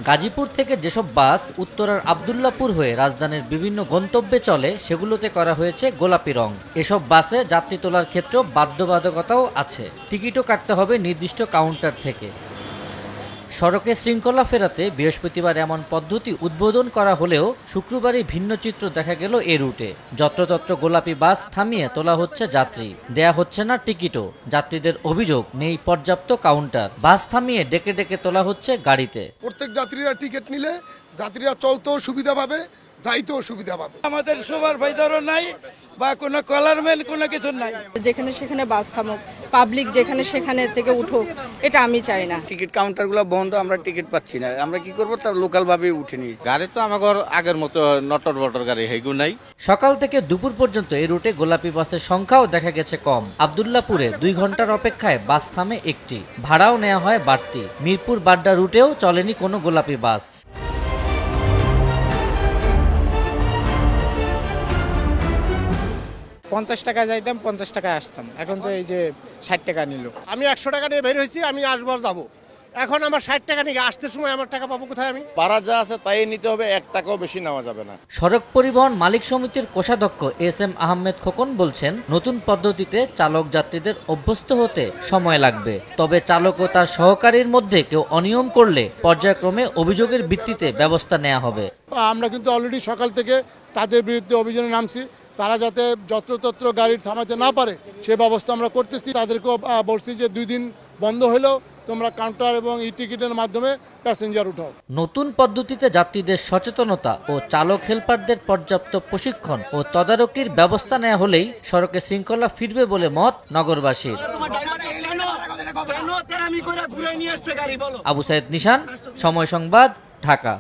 গাজীপুর থেকে যেসব বাস উত্তরার আব্দুল্লাপুর হয়ে রাজধানীর বিভিন্ন গন্তব্যে চলে সেগুলোতে করা হয়েছে গোলাপি রং। এসব বাসে যাত্রী তোলার ক্ষেত্রেও বাধ্যবাধকতাও আছে, টিকিটও কাটতে হবে নির্দিষ্ট কাউন্টার থেকে। সড়কে শৃঙ্খলা ফেরাতে বৃহস্পতিবার এমন পদ্ধতি উদ্বোধন করা হলেও শুক্রবারই ভিন্ন চিত্র দেখা গেল এ রুটে। যত্রতত্র গোলাপি বাস থামিয়ে তোলা হচ্ছে যাত্রী, দেয়া হচ্ছে না টিকিটও। যাত্রীদের অভিযোগ নেই পর্যাপ্ত কাউন্টার, বাস থামিয়ে ডেকে ডেকে তোলা হচ্ছে গাড়িতে। প্রত্যেক যাত্রীরা টিকিট নিলে যাত্রীরা চলতেও সুবিধা পাবে, যাইতেও সুবিধা পাবে। আমাদের সুপারভাইজারও নাই বা কোনো কলারম্যান কোনো কিছু নাই। যেখানে সেখানে বাস থামুক, পাবলিক যেখানে সেখানে থেকে উঠুক, এটা আমি চাই না। টিকিট কাউন্টারগুলো বন্ধ, আমরা টিকিট পাচ্ছি না। আমরা কি করবো, তার লোকাল ভাবে উঠে নিয়েছি। গাড়ি তো আমাদের আগের মতো নটর বটর গাড়ি হেগু নাই। সকাল থেকে দুপুর পর্যন্ত এই রুটে গোলাপি বাসের সংখ্যাও দেখা গেছে কম। আব্দুল্লাপুরে 2 ঘন্টার অপেক্ষায় বাস থামে একটি, ভাড়াও নেওয়া হয় বাড়তি। মিরপুর বাড্ডা রুটেও চলেনি কোনো গোলাপি বাস। পঞ্চাশ টাকা যাইতাম, 50 টাকায় আসতাম, এখন তো এই যে 60 টাকা নিল। আমি 100 টাকা নিয়ে বের হয়েছি, আমি আসবার যাবো, এখন আমার 60 টাকা নিয়ে আসতে সময় আমার টাকা পাবো কোথায়? আমি ভাড়া যা আছে তাই নিতে হবে, 1 টাকাও বেশি নেওয়া যাবে না। সড়ক পরিবহন মালিক সমিতির কোষাধ্যক্ষ এস.এম. আহমেদ খোকন বলছেন, নতুন পদ্ধতিতে চালক যাত্রীদের অভ্যস্ত হতে সময় লাগবে। তবে চালক ও তার সহকারীর মধ্যে কেউ অনিয়ম করলে পর্যায়ক্রমে অভিযোগের ভিত্তিতে ব্যবস্থা নেওয়া হবে। আমরা কিন্তু অলরেডি সকাল থেকে তাদের বিরুদ্ধে অভিযানে নামছি, তারা যাতে যত্রতত্র গাড়ি থামাতে না পারে সে ব্যবস্থা আমরা করতেছি। তাদেরকেও বলছি যে 2 দিন বন্ধ হলেও তোমরা কাউন্টার এবং ই টিকিটের মাধ্যমে প্যাসেঞ্জার উঠাও। নতুন পদ্ধতিতে যাত্রীদের সচেতনতা ও চালক হেল্পারদের পর্যাপ্ত প্রশিক্ষণ ও তদারকির ব্যবস্থা নেওয়া হলেই সড়কে শৃঙ্খলা ফিরবে বলে মত নগরবাসীর। আবু সাইদ নিশান, সময় সংবাদ, ঢাকা।